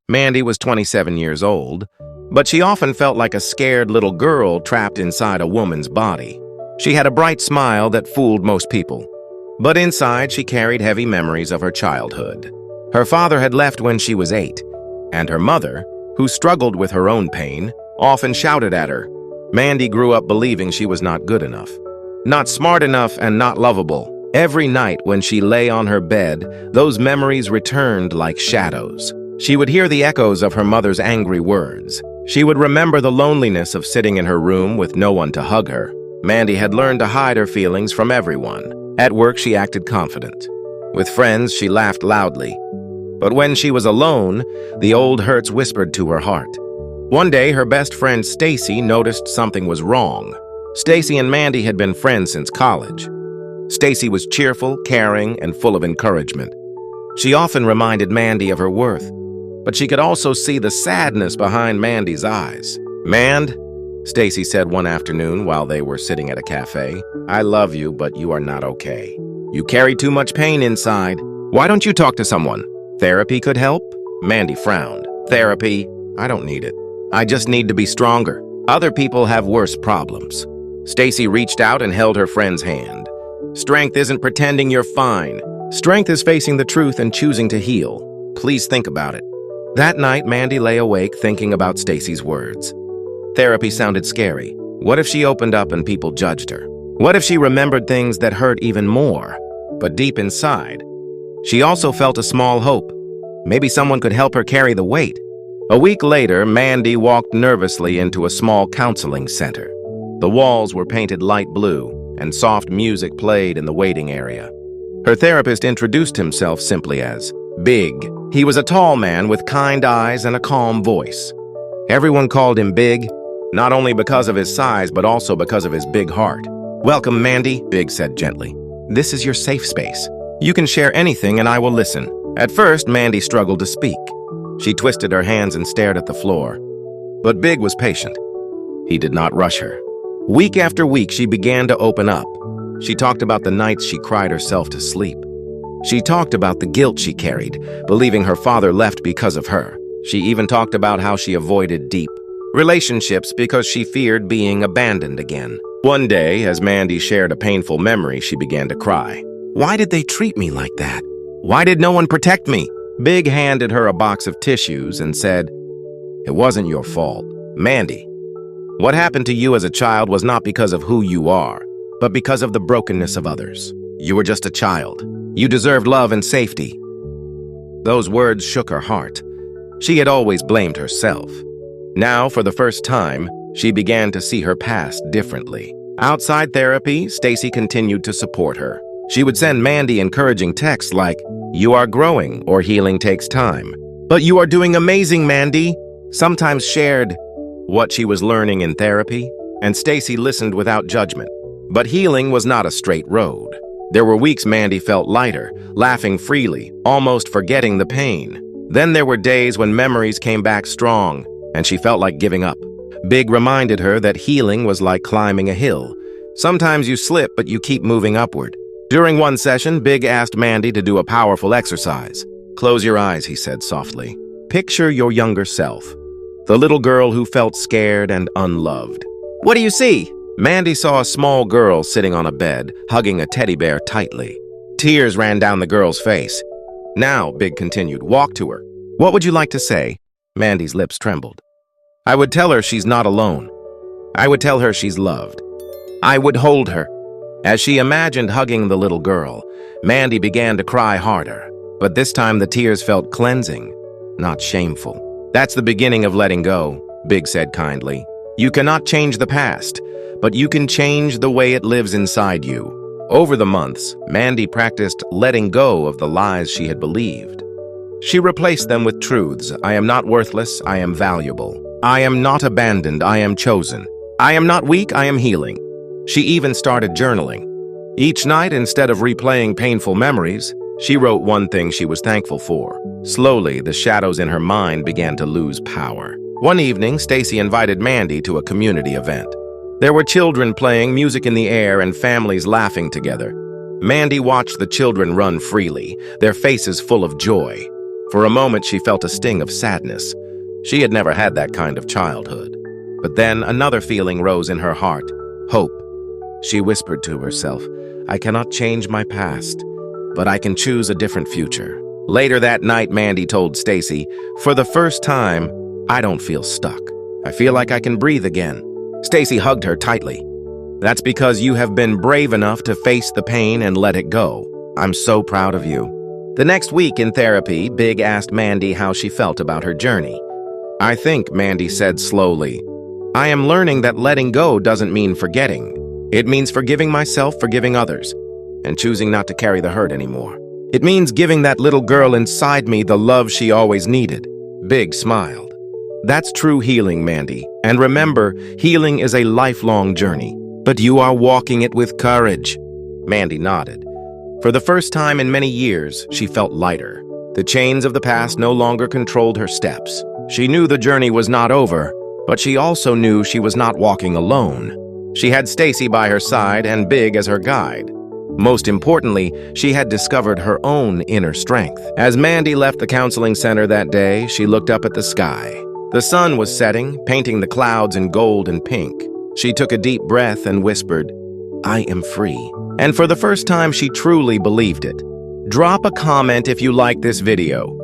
Mandy was 27 years old, but she often felt like a scared little girl trapped inside a woman's body. She had a bright smile that fooled most people, but inside she carried heavy memories of her childhood. Her father had left when she was 8, and her mother, who struggled with her own pain, often shouted at her. Mandy grew up believing she was not good enough, not smart enough, and not lovable. Every night when she lay on her bed, those memories returned like shadows. She would hear the echoes of her mother's angry words. She would remember the loneliness of sitting in her room with no one to hug her. Mandy had learned to hide her feelings from everyone. At work, she acted confident. With friends, she laughed loudly. But when she was alone, the old hurts whispered to her heart. One day, her best friend Stacy noticed something was wrong. Stacy and Mandy had been friends since college. Stacy was cheerful, caring, and full of encouragement. She often reminded Mandy of her worth, but she could also see the sadness behind Mandy's eyes. "Mand," Stacy said one afternoon while they were sitting at a cafe, "I love you, but you are not okay. You carry too much pain inside. Why don't you talk to someone? Therapy could help?" Mandy frowned. "Therapy? I don't need it. I just need to be stronger. Other people have worse problems." Stacy reached out and held her friend's hand. "Strength isn't pretending you're fine. Strength is facing the truth and choosing to heal. Please think about it." That night, Mandy lay awake thinking about Stacy's words. Therapy sounded scary. What if she opened up and people judged her? What if she remembered things that hurt even more? But deep inside, she also felt a small hope. Maybe someone could help her carry the weight. A week later, Mandy walked nervously into a small counseling center. The walls were painted light blue, and soft music played in the waiting area. Her therapist introduced himself simply as Big. He was a tall man with kind eyes and a calm voice. Everyone called him Big, not only because of his size, but also because of his big heart. "Welcome, Mandy," Big said gently. "This is your safe space. You can share anything and I will listen." At first, Mandy struggled to speak. She twisted her hands and stared at the floor. But Big was patient. He did not rush her. Week after week, she began to open up. She talked about the nights she cried herself to sleep. She talked about the guilt she carried, believing her father left because of her. She even talked about how she avoided deep relationships because she feared being abandoned again. One day, as Mandy shared a painful memory, she began to cry. "Why did they treat me like that? Why did no one protect me?" Big handed her a box of tissues and said, "It wasn't your fault. Mandy, what happened to you as a child was not because of who you are, but because of the brokenness of others. You were just a child. You deserved love and safety." Those words shook her heart. She had always blamed herself. Now, for the first time, she began to see her past differently. Outside therapy, Stacy continued to support her. She would send Mandy encouraging texts like, "You are growing," or "Healing takes time." "But you are doing amazing, Mandy," sometimes shared what she was learning in therapy, and Stacy listened without judgment. But healing was not a straight road. There were weeks Mandy felt lighter, laughing freely, almost forgetting the pain. Then there were days when memories came back strong, and she felt like giving up. Big reminded her that healing was like climbing a hill. Sometimes you slip, but you keep moving upward. During one session, Big asked Mandy to do a powerful exercise. "Close your eyes," he said softly. "Picture your younger self, the little girl who felt scared and unloved." "What do you see?" Mandy saw a small girl sitting on a bed, hugging a teddy bear tightly. Tears ran down the girl's face. "Now," Big continued, "walk to her. What would you like to say?" Mandy's lips trembled. "I would tell her she's not alone. I would tell her she's loved. I would hold her." As she imagined hugging the little girl, Mandy began to cry harder. But this time the tears felt cleansing, not shameful. "That's the beginning of letting go," Big said kindly. "You cannot change the past, but you can change the way it lives inside you." Over the months, Mandy practiced letting go of the lies she had believed. She replaced them with truths. "I am not worthless, I am valuable. I am not abandoned, I am chosen. I am not weak, I am healing." She even started journaling. Each night, instead of replaying painful memories, she wrote one thing she was thankful for. Slowly, the shadows in her mind began to lose power. One evening, Stacy invited Mandy to a community event. There were children playing, music in the air, and families laughing together. Mandy watched the children run freely, their faces full of joy. For a moment, she felt a sting of sadness. She had never had that kind of childhood. But then another feeling rose in her heart, hope. She whispered to herself, I cannot change my past, but I can choose a different future. Later that night, Mandy told Stacy, for the first time, I don't feel stuck. I feel like I can breathe again. Stacy hugged her tightly. That's because you have been brave enough to face the pain and let it go. I'm so proud of you. The next week in therapy, Big asked Mandy how she felt about her journey. I think, Mandy said slowly, I am learning that letting go doesn't mean forgetting. It means forgiving myself, forgiving others, and choosing not to carry the hurt anymore. It means giving that little girl inside me the love she always needed. Big smiled. That's true healing, Mandy. And remember, healing is a lifelong journey, but you are walking it with courage. Mandy nodded. For the first time in many years, she felt lighter. The chains of the past no longer controlled her steps. She knew the journey was not over, but she also knew she was not walking alone. She had Stacy by her side and Big as her guide. Most importantly, she had discovered her own inner strength. As Mandy left the counseling center that day, she looked up at the sky. The sun was setting, painting the clouds in gold and pink. She took a deep breath and whispered, I am free. And for the first time, she truly believed it. Drop a comment if you like this video.